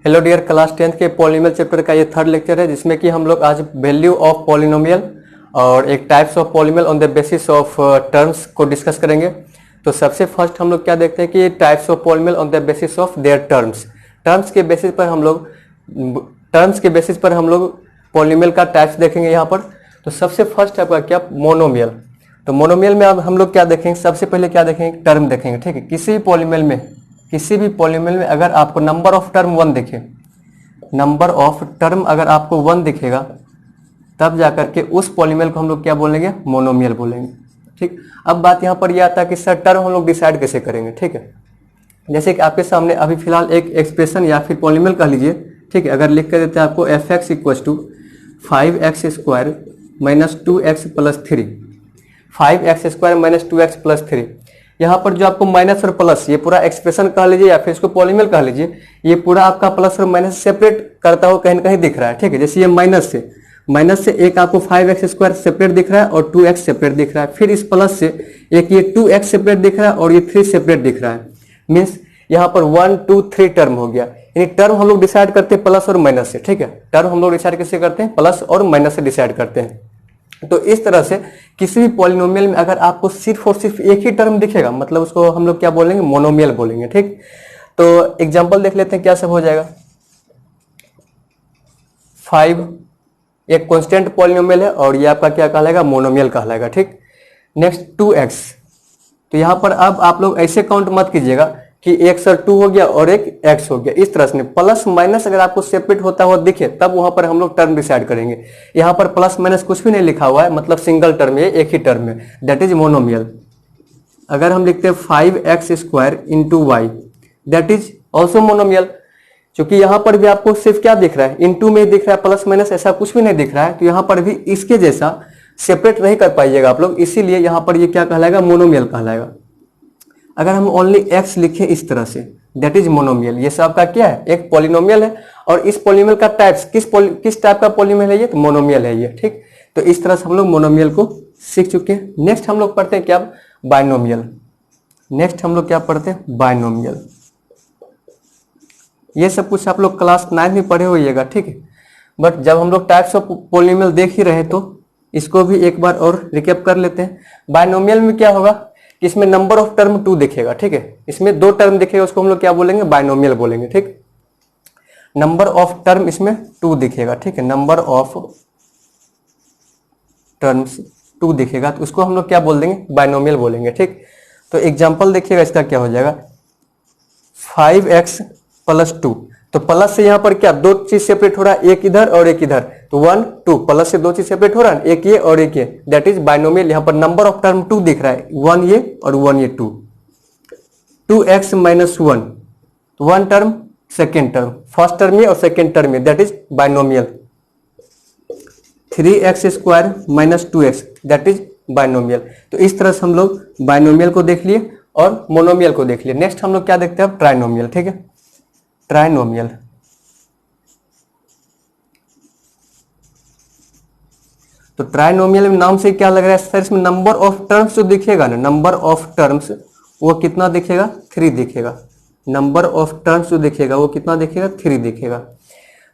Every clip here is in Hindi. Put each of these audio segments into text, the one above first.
हेलो डियर क्लास 10th के पॉलिनोमियल चैप्टर का ये थर्ड लेक्चर है, जिसमें कि हम लोग आज वैल्यू ऑफ पॉलिनोमियल और एक types of polynomial on the basis of terms को डिस्कस करेंगे। तो सबसे फर्स्ट हम लोग क्या देखते हैं कि types of polynomial on the basis of their terms. Terms के बेसिस पर हम लोग पॉलिनोमियल का टाइप्स देखेंगे यहाँ पर। तो सबसे फर्स्ट आपका क्या, मोनोमियल। तो मोनोमियल में अब हम लोग क्या देखेंगे, सबसे पहले क्या देखेंगे, टर्म देखेंगे। ठीक है, किसी भी पॉलिनोमियल में अगर आपको नंबर ऑफ टर्म 1 दिखे, नंबर ऑफ टर्म अगर आपको 1 दिखेगा, तब जाकर के उस पॉलिनोमियल को हम लोग क्या बोलेंगे, मोनोमियल बोलेंगे। ठीक, अब बात यहाँ पर यह आता है कि सर टर्म हम लोग डिसाइड कैसे करेंगे। ठीक है, जैसे कि आपके सामने अभी फिलहाल एक एक्सप्रेशन या फिर पॉलिनोमियल कह लीजिए। ठीक है, अगर लिख कर देते हैं आपको F X equal to 5x² minus 2x plus 3, 5x² minus 2x plus 3। यहाँ पर जो आपको माइनस और प्लस, ये पूरा एक्सप्रेशन कह लीजिए या फिर इसको पॉलिनोमियल कह लीजिए, ये पूरा आपका प्लस और माइनस सेपरेट करता हुआ कहीं ना कहीं दिख रहा है। ठीक है, जैसे ये माइनस से एक आपको 5x² सेपरेट दिख रहा है और 2x सेपरेट दिख रहा है, फिर इस प्लस से एक ये 2x सेपरेट दिख रहा है और ये 3 सेपरेट दिख रहा है। मीन्स यहाँ पर 1 2 3 टर्म हो गया। यानी टर्म हम लोग डिसाइड करते हैं प्लस और माइनस से। ठीक है, टर्म हम लोग डिसाइड कैसे करते हैं, प्लस और माइनस से डिसाइड करते हैं। तो इस तरह से किसी भी पॉलिनोमियल में अगर आपको सिर्फ और सिर्फ एक ही टर्म दिखेगा, मतलब उसको हम लोग क्या बोलेंगे, मोनोमियल बोलेंगे। ठीक, तो एग्जांपल देख लेते हैं क्या सब हो जाएगा। 5 एक कांस्टेंट पॉलिनोमियल है और ये आपका क्या कहलाएगा, मोनोमियल कहलाएगा। ठीक, नेक्स्ट 2x। तो यहां पर अब आप लोग ऐसे काउंट मत कीजिएगा कि एक सर 2 हो गया और एक x हो गया, इस तरह से प्लस माइनस अगर आपको सेपरेट होता हुआ दिखे तब वहां पर हम लोग टर्म डिसाइड करेंगे। यहां पर प्लस माइनस कुछ भी नहीं लिखा हुआ है, मतलब सिंगल टर्म है, एक ही टर्म है, दैट इज मोनोमियल। अगर हम लिखते हैं 5x² into Y, that is also monomial. क्योंकि यहां पर भी आपको सिर्फ क्या दिख रहा है, इंटू में दिख रहा है, प्लस माइनस ऐसा कुछ भी नहीं दिख रहा है, तो यहां पर भी इसके जैसा सेपरेट नहीं कर पाइएगा आप लोग, इसीलिए यहां पर ये क्या कहलाएगा, मोनोमियल कहलाएगा। अगर हम ओनली x लिखें इस तरह से, दैट इज मोनोमियल। ये सब का क्या है, एक पॉलिनोमियल है और इस पॉलिनोमियल का टाइप्स किस टाइप का पॉलिनोमियल है ये, तो मोनोमियल है ये। ठीक, तो इस तरह से हम लोग मोनोमियल को सीख चुके हैं। नेक्स्ट हम लोग पढ़ते हैं क्या, बाइनोमियल। नेक्स्ट हम लोग क्या पढ़ते हैं, बाइनोमियल। ये सब कुछ आप लोग क्लास 9 में पढ़े होइएगा। ठीक है, बट जब हम लोग टाइप्स ऑफ पॉलिनोमियल देख ही रहे तो इसको भी एक बार और रिकैप कर लेते हैं। बाइनोमियल में क्या होगा कि इसमें नंबर ऑफ टर्म 2 दिखेगा। ठीक है, इसमें 2 टर्म दिखेगा, उसको हम लोग क्या बोलेंगे, बाइनोमियल बोलेंगे। ठीक, नंबर ऑफ टर्म इसमें 2 दिखेगा। ठीक है, नंबर ऑफ टर्म्स 2 दिखेगा, तो उसको हम लोग क्या बोल देंगे, बाइनोमियल बोलेंगे। ठीक, तो एग्जांपल देखिएगा इसका क्या हो जाएगा, 5x प्लस 2। तो प्लस से यहाँ पर क्या, दो चीज सेपरेट हो रहा है, एक इधर और एक इधर, तो 1 2, प्लस से दो चीज सेपरेट हो रहा है, एक ये और एक ये, दैट इज बाइनोमियल। यहाँ पर नंबर ऑफ टर्म 2 दिख रहा है, 1 ये और 1 ये, 2। 2x minus 1, 1 term second term, first term ये और सेकेंड टर्म ये, that is binomial. 3x² minus 2x, that is binomial. तो इस तरह से हम लोग बाइनोमियल को देख लिए और मोनोमियल को देख लिए। नेक्स्ट हम लोग क्या देखते हैं, ट्राइनोमियल। ठीक है, ट्राइनोमियल। तो ट्राइनोमियल में नाम से क्या लग रहा है सर, इसमें नंबर ऑफ टर्म्स जो दिखेगा ना, नंबर ऑफ टर्म्स वो कितना दिखेगा, 3 दिखेगा। नंबर ऑफ टर्म्स जो दिखेगा वो कितना दिखेगा, 3 दिखेगा।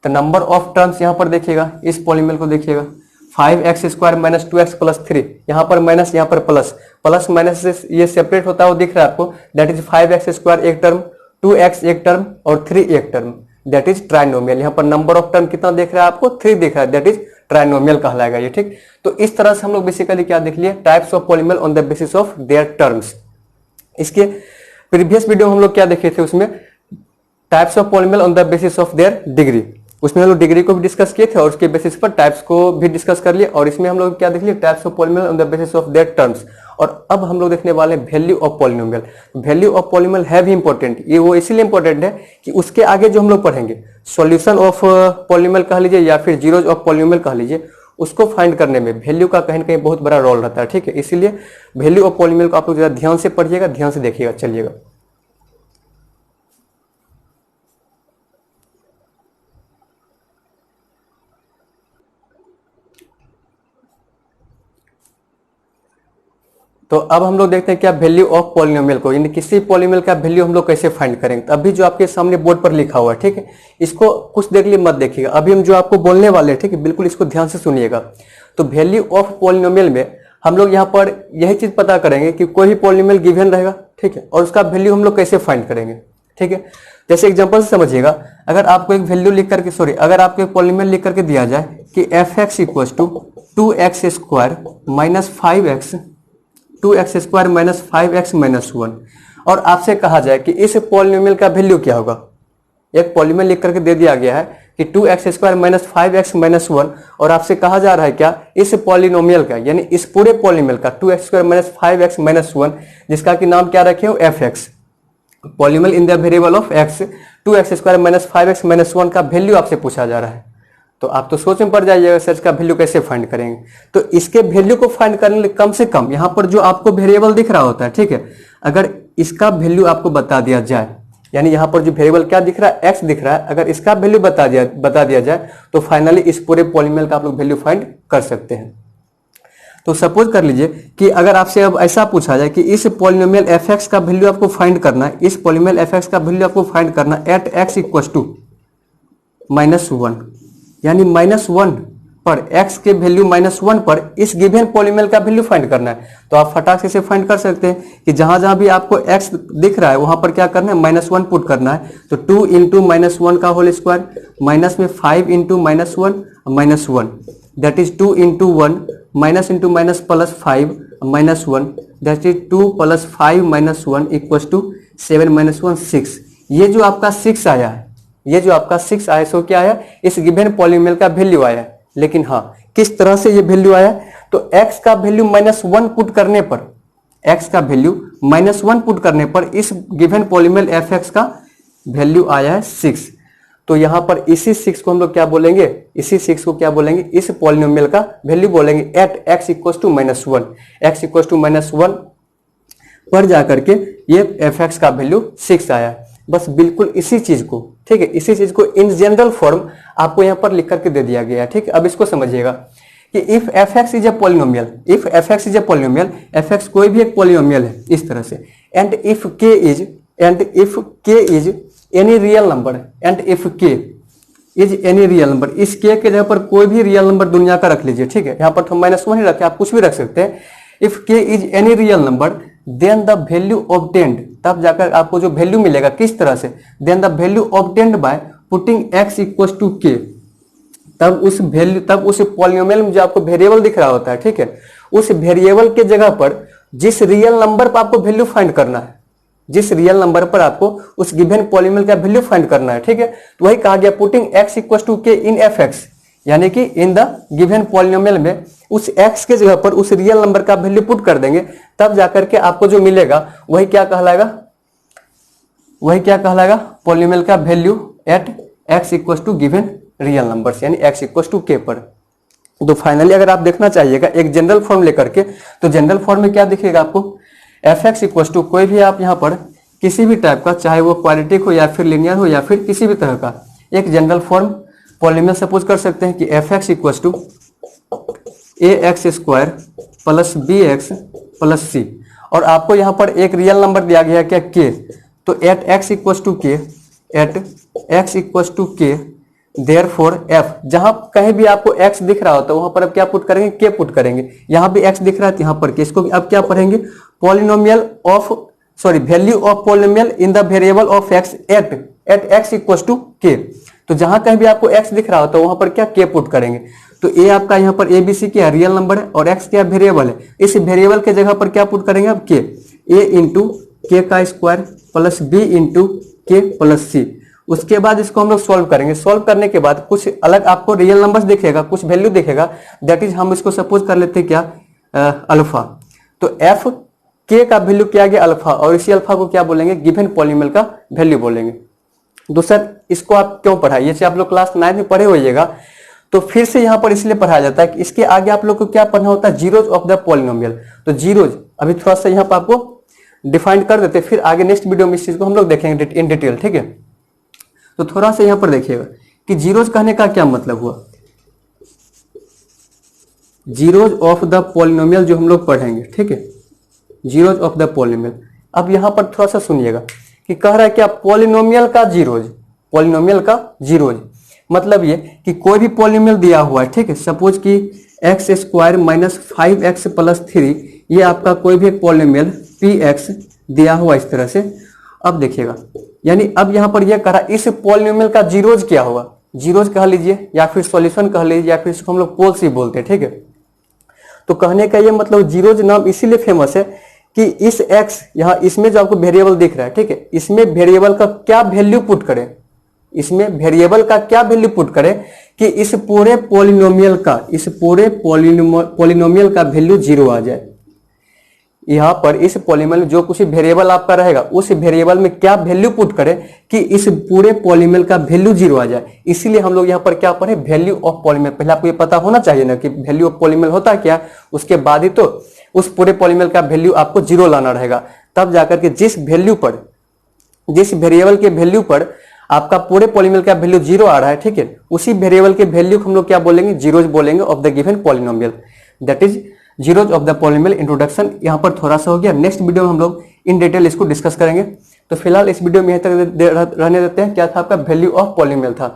तो नंबर ऑफ टर्म्स यहां पर देखिएगा, इस पॉलिनोमियल को देखिएगा, 5x² माइनस 2x प्लस 3, यहाँ पर माइनस यहाँ पर प्लस, प्लस माइनस से ये सेपरेट होता हुआ दिख रहा है आपको, दैट इज 5x² एक टर्म, 2x एक टर्म और 3 एक टर्म, दैट इज ट्राइनोमियल। यहाँ पर नंबर ऑफ टर्म कितना दिख रहा है आपको, 3 दिख रहा है, दैट इज ट्राइनोमियल कहलाएगा ये। ठीक, तो इस तरह से हम लोग बेसिकली क्या देख लिए, types of polynomial on the basis of their terms. इसके प्रीवियस वीडियो हम लोग क्या देखे थे, उसमें types of polynomial on the basis of their degree, उसमें हम लोग डिग्री को भी डिस्कस किए थे और उसके बेसिस पर टाइप्स को भी डिस्कस कर लिए। और इसमें हम लोग क्या देख लिए, types of polynomial on the basis of their terms. और अब हम लोग देखने वाले हैं value of polynomial. Value of polynomial है भी इंपॉर्टेंट, ये वो इसीलिए इंपॉर्टेंट है कि उसके आगे जो हम लोग पढ़ेंगे, सॉल्यूशन ऑफ पॉलिनोमियल कह लीजिए या फिर जीरोज ऑफ पॉलिनोमियल कह लीजिए, उसको फाइंड करने में वैल्यू का कहीं ना कहीं बहुत बड़ा रोल रहता है। ठीक है, इसीलिए वैल्यू ऑफ पॉलिनोमियल को आप लोग जरा ध्यान से पढ़िएगा, ध्यान से देखिएगा। चलिएगा, तो अब हम लोग देखते हैं क्या वैल्यू ऑफ पॉलिनोमियल को, यानी किसी पॉलिनोमियल का वैल्यू हम लोग कैसे फाइंड करेंगे। तो अभी जो आपके सामने बोर्ड पर लिखा हुआ है, ठीक है, इसको कुछ देर के लिए मत देखिएगा, अभी हम जो आपको बोलने वाले हैं, ठीक है, बिल्कुल इसको ध्यान से सुनिएगा। तो वैल्यू ऑफ पॉलिनोमियल में हम लोग यहाँ पर यही चीज पता करेंगे कि कोई भी पॉलिनोमियल गिवन रहेगा, ठीक है, और उसका वैल्यू हम लोग कैसे फाइंड करेंगे, ठीक है। जैसे एग्जांपल से समझिएगा, अगर आपको एक वैल्यू लिख करके अगर आपको एक पॉलिनोमियल लिख करके दिया जाए कि f(x) = 2x² minus 5x, 2x² minus 5x minus 1, और आपसे कहा जाए कि इस पॉलिनोमियल का वैल्यू क्या होगा। एक पॉलिनोमियल लिख करके दे दिया गया है कि 2x² माइनस 5x माइनस 1, और आपसे कहा जा रहा है क्या, इस पॉलिनोमियल का, यानी इस पूरे पॉलिनोमियल का 2x² माइनस 5x माइनस 1, जिसका कि नाम क्या रखे हो, f(x), polynomial in the variable of x, 2x² minus 5x minus 1 का वैल्यू आपसे पूछा जा रहा है। तो आप तो सोच में पड़ जाइएगा सर इसका वैल्यू कैसे फाइंड करेंगे। तो इसके वैल्यू को फाइंड करने के लिए कम से कम यहाँ पर जो आपको वेरिएबल दिख रहा होता है, ठीक है, अगर इसका वैल्यू आपको बता दिया जाए, यानी यहाँ पर जो वेरिएबल क्या दिख रहा है, x दिख रहा है, अगर इसका वैल्यू बता दिया जाए तो फाइनली इस पूरे पॉलिनोमियल का आप लोग वैल्यू फाइंड कर सकते हैं। तो सपोज कर लीजिए कि अगर आपसे अब ऐसा पूछा जाए कि इस पॉलिनोमियल f(x) का वैल्यू आपको फाइंड करना है, इस पॉलिनोमियल f(x) का वैल्यू आपको फाइंड करना है एट x = -1, यानी -1 पर x के वैल्यू -1 पर इस गिवन पॉलिनोमियल का वैल्यू फाइंड करना है। तो आप फटाक से इसे फाइंड कर सकते हैं कि जहां जहां भी आपको x दिख रहा है वहां पर क्या करना है, -1 पुट करना है। तो 2 × -1 का होल स्क्वायर, माइनस में 5 × -1 that is 2 × 1, minus into minus plus 5 -1 that is 2 + 5 - 1 = 7 - 1 6। ये जो आपका 6 आया है, ये जो आपका 6 आया, सो क्या आया, इस गिवन पॉलिनोमियल का वैल्यू आया है। लेकिन हाँ, किस तरह से ये वैल्यू आया, तो x का वैल्यू -1 पुट करने पर, x का वैल्यू -1 पुट करने पर इस गिवन पॉलिनोमियल f(x) का वैल्यू आया है 6। तो यहां पर इसी 6 को हम लोग क्या बोलेंगे, इसी 6 को क्या बोलेंगे, इस पॉलिनोमियल का वैल्यू बोलेंगे एट x = -1, x = -1 पर जाकर के ये f(x) का वैल्यू 6 आया। बस बिल्कुल इसी चीज को, ठीक है, इसी चीज को इन जनरल फॉर्म आपको यहाँ पर लिख करके दे दिया गया है, ठीक है। अब इसको समझिएगा कि if f(x) is a polynomial, if f(x) is a polynomial, f(x) कोई भी एक पॉलिनोमियल है इस तरह से, and if k is any real number, and if k is any real number, इस k के जगह पर कोई भी रियल नंबर दुनिया का रख लीजिए, ठीक है, यहाँ पर तो -1 ही रखे, आप कुछ भी रख सकते हैं। If k is any real number then the value obtained, तब जाकर आपको जो वैल्यू मिलेगा किस तरह से, then the value obtained by putting x = k, तब उस पॉलिनोमियल में जो आपको वेरिएबल दिख रहा होता है, ठीक है, उस वेरिएबल के जगह पर जिस रियल नंबर पर आपको वैल्यू फाइंड करना है, जिस रियल नंबर पर आपको उस गिवन पॉलिनोमियल का वैल्यू फाइंड करना है, ठीक है, तो वही कहा गया पुटिंग x = k इन f(x), यानी कि इन द गिवन पॉलिनोमियल में उस x के जगह पर उस रियल नंबर का वैल्यू पुट कर देंगे, तब जाकर के आपको जो मिलेगा वही क्या कहलाएगा, पॉलिनोमियल का value at x = given real numbers, यानी x = k पर। तो फाइनली अगर आप देखना चाहिएगा एक जनरल फॉर्म लेकर के, तो जनरल फॉर्म में क्या दिखेगा आपको, f(x) = कोई भी आप यहाँ पर किसी भी टाइप का, चाहे वो क्वाड्रेटिक हो या फिर लिनियर हो या फिर किसी भी तरह का एक जनरल फॉर्म पॉलिनोमियल सपोज कर सकते हैं कि f(x) = ax² + bx + c, और आपको यहाँ पर एक रियल नंबर दिया गया क्या, k, तो at x = k therefore f, जहां कहीं भी आपको x दिख रहा होता है वहां पर अब क्या पुट करेंगे, k पुट करेंगे। यहां भी x दिख रहा है तो यहां पर k, इसको अब क्या पढ़ेंगे, value of polynomial in the variable of x at x = k। तो जहां कहीं भी आपको x दिख रहा होता है वहां पर क्या, k पुट करेंगे। तो a आपका यहाँ पर abc क्या रियल नंबर है और x क्या वेरिएबल है, इस वेरिएबल के जगह पर क्या पुट करेंगे अब, k, a × k² + b × k + c। उसके बाद इसको हम लोग सॉल्व करेंगे, सॉल्व करने के बाद कुछ अलग आपको रियल नंबर्स दिखेगा, कुछ वैल्यू दिखेगा, दैट इज हम इसको सपोज कर लेते हैं क्या, अल्फा। तो f k का वैल्यू क्या गया, अल्फा, और इसी अल्फा को क्या बोलेंगे, गिवन पॉलिनोमियल का वैल्यू बोलेंगे। तो सर इसको आप क्यों पढ़ाइए, जैसे आप लोग क्लास 9 में पढ़े होइएगा, तो फिर से यहाँ पर इसलिए पढ़ाया जाता है कि इसके आगे आप लोग को क्या पढ़ना होता है, जीरोज ऑफ द पॉलिनोमियल। तो जीरोज अभी थोड़ा सा यहाँ पर आपको डिफाइन कर देते, फिर आगे नेक्स्ट वीडियो में इस चीज को हम लोग देखेंगे इन डिटेल, ठीक है। तो थोड़ा सा यहाँ पर देखिएगा कि जीरोज कहने का क्या मतलब हुआ, जीरोज ऑफ द पॉलिनोमियल जो हम लोग पढ़ेंगे, ठीक है, जीरोज ऑफ द पॉलिनोमियल। अब यहाँ पर थोड़ा सा सुनिएगा कि कह रहा है क्या, पॉलिनोमियल का जीरोज, पॉलिनोमियल का जीरोज मतलब ये कि कोई भी पॉलिनोमियल दिया हुआ है, ठीक है, सपोज कि x square minus 5x plus 3, ये आपका कोई भी एक पॉलिनोमियल px दिया हुआ इस तरह से। अब देखिएगा, यानी अब यहाँ पर यह कह रहा इस पॉलिनोमियल का जीरोज क्या होगा, जीरोज कह लीजिए या फिर सॉल्यूशन कह लीजिए या फिर इसको हम लोग पोल्स ही बोलते हैं, ठीक है। तो कहने का ये मतलब जीरोज नाम इसीलिए फेमस है कि इस x यहाँ इसमें जो आपको वेरिएबल दिख रहा है, ठीक है, इसमें वेरिएबल का क्या वैल्यू पुट करें, इसमें वेरिएबल का क्या वैल्यू पुट करें कि इस पूरे पॉलिनोमियल का, इस पूरे पॉलिनोमियल का वैल्यू जीरो आ जाए। यहाँ पर इस पॉलिनोमियल जो कुछ वेरिएबल आपका रहेगा उस वेरिएबल में क्या वैल्यू पुट करें कि इस पूरे पॉलिनोमियल का वैल्यू जीरो आ जाए। इसीलिए हम लोग यहाँ पर क्या पढ़े, वैल्यू ऑफ पॉलिनोमियल। पहले आपको ये पता होना चाहिए ना कि वैल्यू ऑफ पॉलिनोमियल होता क्या, उसके बाद ही तो उस पूरे पॉलिनोमियल का वैल्यू आपको जीरो लाना रहेगा, तब जाकर के जिस वैल्यू पर, जिस वेरिएबल के वैल्यू पर आपका पूरे पॉलिनोमियल का वैल्यू जीरो आ रहा है, ठीक है, उसी वेरिएबल के वैल्यू को हम लोग क्या बोलेंगे, जीरोज बोलेंगे of the given polynomial. That is zeros of the polynomial introduction. यहाँ पर थोड़ा सा हो गया, नेक्स्ट वीडियो में हम लोग इन डिटेल इसको डिस्कस करेंगे। तो फिलहाल इस वीडियो में यहीं तक रहने देते हैं। क्या था आपका, वैल्यू ऑफ पॉलिनोमियल था।